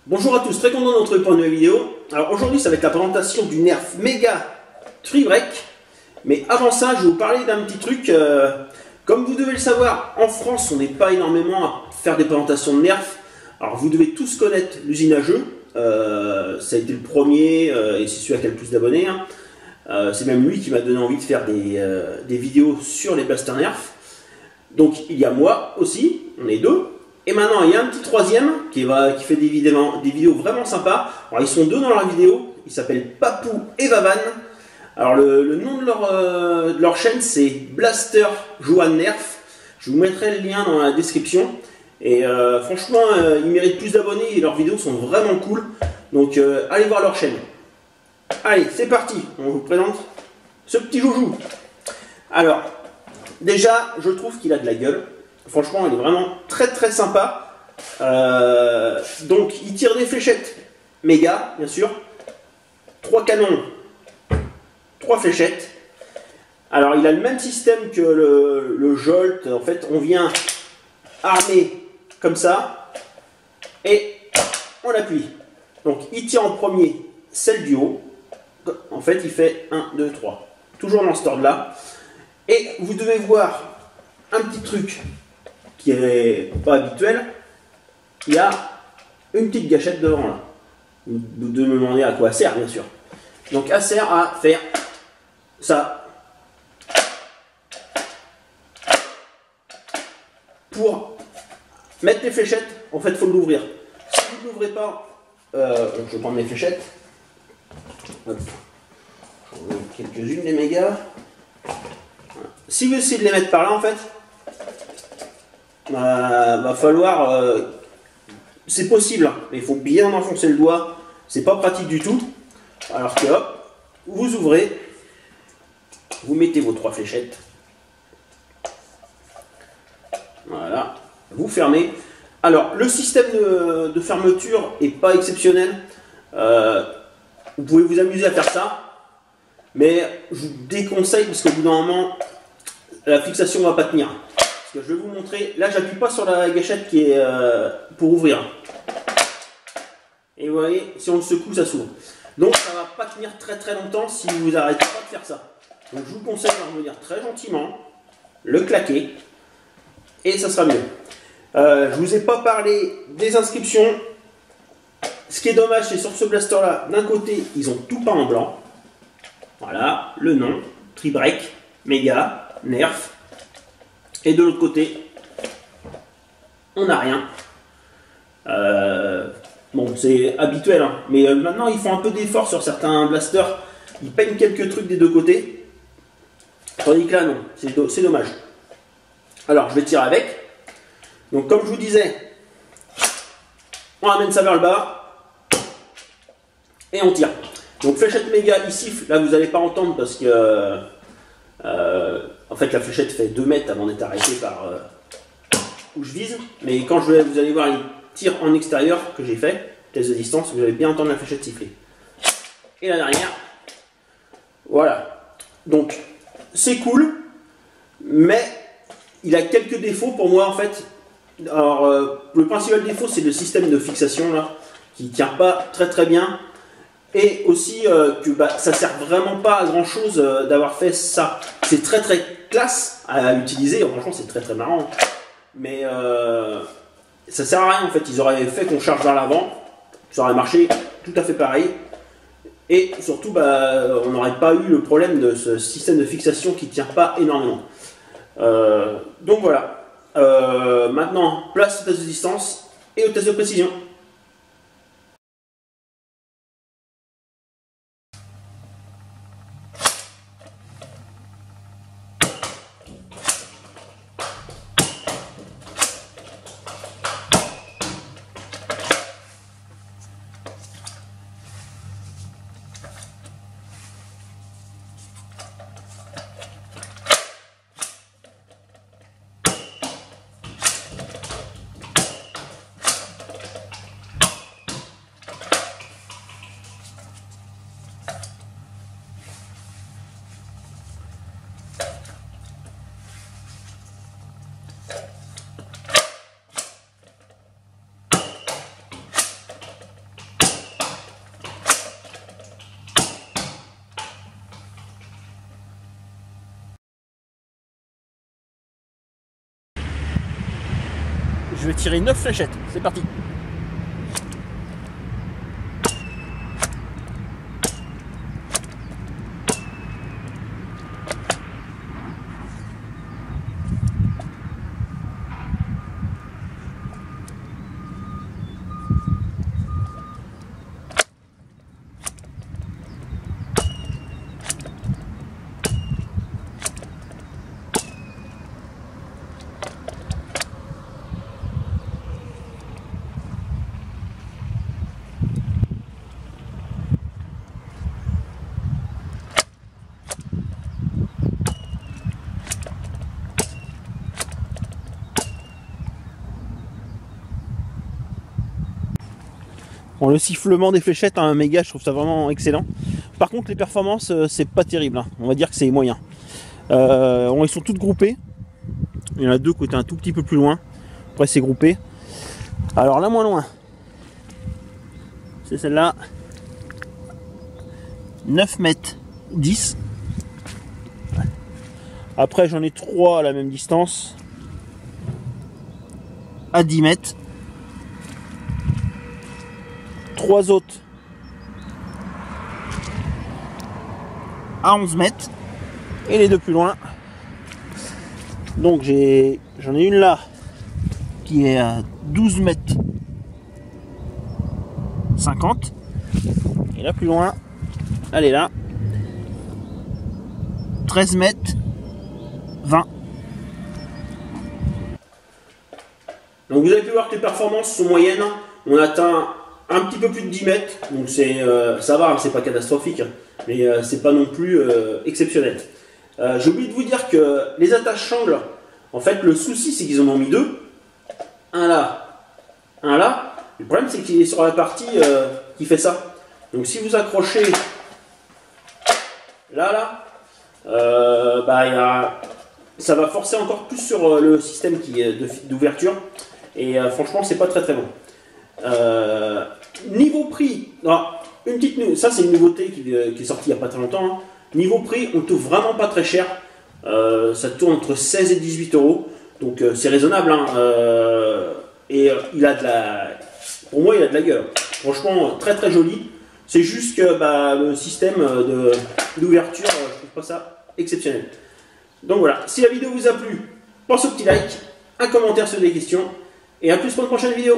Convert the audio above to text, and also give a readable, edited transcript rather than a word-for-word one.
Bonjour à tous, très content de retrouver pour une nouvelle vidéo. Alors aujourd'hui ça va être la présentation du Nerf Mega Tri-Break. Mais avant ça je vais vous parler d'un petit truc. Comme vous devez le savoir, en France on n'est pas énormément à faire des présentations de Nerf. Alors vous devez tous connaître l'usine à jeux. Ça a été le premier et c'est celui qui a le plus d'abonnés. C'est même lui qui m'a donné envie de faire des vidéos sur les blasters Nerf. Donc il y a moi aussi, on est deux. Et maintenant, il y a un petit troisième qui fait des vidéos vraiment sympas. Alors, ils sont deux dans la vidéo. Ils s'appellent Papou et Vavan. Alors, le nom de leur chaîne, c'est Blaster Johan Nerf. Je vous mettrai le lien dans la description. Et franchement, ils méritent plus d'abonnés et leurs vidéos sont vraiment cool. Donc, allez voir leur chaîne. Allez, c'est parti. On vous présente ce petit joujou. Alors, déjà, je trouve qu'il a de la gueule. Franchement, il est vraiment très très sympa. Donc, il tire des fléchettes méga, bien sûr. 3 canons, 3 fléchettes. Alors, il a le même système que le Jolt. En fait, on vient armer comme ça et on appuie. Donc, il tire en premier celle du haut. En fait, il fait 1, 2, 3. Toujours dans cet ordre-là. Et vous devez voir un petit truc qui n'est pas habituel, il y a une petite gâchette devant là. Vous devez me demander à quoi elle sert, bien sûr. Donc elle sert à faire ça. Pour mettre les fléchettes, en fait, il faut l'ouvrir. Si vous ne l'ouvrez pas, je vais prendre mes fléchettes. Hop. Quelques-unes des mégas. Si vous essayez de les mettre par là, en fait, va falloir, c'est possible, mais il faut bien enfoncer le doigt, c'est pas pratique du tout. Alors que hop, vous ouvrez, vous mettez vos 3 fléchettes, voilà, vous fermez. Alors le système de fermeture est pas exceptionnel, vous pouvez vous amuser à faire ça, mais je vous déconseille parce qu'au bout d'un moment la fixation va pas tenir. Je vais vous montrer, là j'appuie pas sur la gâchette qui est pour ouvrir. Et vous voyez, si on le secoue, ça s'ouvre. Donc ça va pas tenir très très longtemps si vous arrêtez pas de faire ça. Donc je vous conseille de revenir très gentiment, le claquer, et ça sera mieux. Je vous ai pas parlé des inscriptions. Ce qui est dommage, c'est sur ce blaster là, d'un côté, ils ont tout peint en blanc. Voilà, le nom, Tri-Break, Mega, Nerf. Et de l'autre côté, on n'a rien. Bon, c'est habituel, hein. Mais maintenant ils font un peu d'effort sur certains blasters. Ils peignent quelques trucs des deux côtés. Tandis que là, non, c'est dommage. Alors, je vais tirer avec. Donc, comme je vous disais, on ramène ça vers le bas. Et on tire. Donc, fléchette méga, il siffle. Là, vous n'allez pas entendre parce que... en fait, la fléchette fait 2 mètres avant d'être arrêtée par où je vise. Mais quand vous allez voir les tirs en extérieur que j'ai fait, test de distance, vous allez bien entendre la fléchette siffler. Et la dernière, voilà. Donc, c'est cool, mais il a quelques défauts pour moi en fait. Alors, le principal défaut, c'est le système de fixation là, qui ne tient pas très très bien. Et aussi que ça sert vraiment pas à grand chose d'avoir fait ça. C'est très très classe à utiliser, franchement c'est très très marrant. Mais ça sert à rien en fait, ils auraient fait qu'on charge vers l'avant, ça aurait marché tout à fait pareil. Et surtout on n'aurait pas eu le problème de ce système de fixation qui ne tient pas énormément. Donc voilà, maintenant place au test de distance et au test de précision. je vais tirer 9 fléchettes. C'est parti. Bon, le sifflement des fléchettes à un méga, je trouve ça vraiment excellent. Par contre, les performances, c'est pas terrible, hein. On va dire que c'est moyen. Ils sont toutes groupées. Il y en a deux qui étaient un tout petit peu plus loin. Après, c'est groupé. Alors, la moins loin, c'est celle-là. 9 mètres 10. Après, j'en ai 3 à la même distance. À 10 mètres. 3 autres à 11 mètres et les deux plus loin. Donc j'en ai une là qui est à 12 mètres 50 et là plus loin elle est là 13 mètres 20. Donc vous avez pu voir que les performances sont moyennes. On atteint un petit peu plus de 10 mètres, donc ça va, c'est pas catastrophique, mais c'est pas non plus exceptionnel. J'ai oublié de vous dire que les attaches sangles, en fait, le souci c'est qu'ils en ont mis deux, un là, un là. Le problème c'est qu'il est sur la partie qui fait ça. Donc si vous accrochez là, ça va forcer encore plus sur le système d'ouverture, et franchement c'est pas très très bon. Niveau prix, ça c'est une nouveauté qui est sortie il n'y a pas très longtemps. Hein. Niveau prix, on ne trouve vraiment pas très cher. Ça tourne entre 16 et 18 euros. Donc c'est raisonnable. Hein. Pour moi, il a de la gueule. Franchement, très très joli. C'est juste que le système d'ouverture, je trouve pas ça exceptionnel. Donc voilà, si la vidéo vous a plu, pensez au petit like, un commentaire sur les questions. Et à plus pour une prochaine vidéo.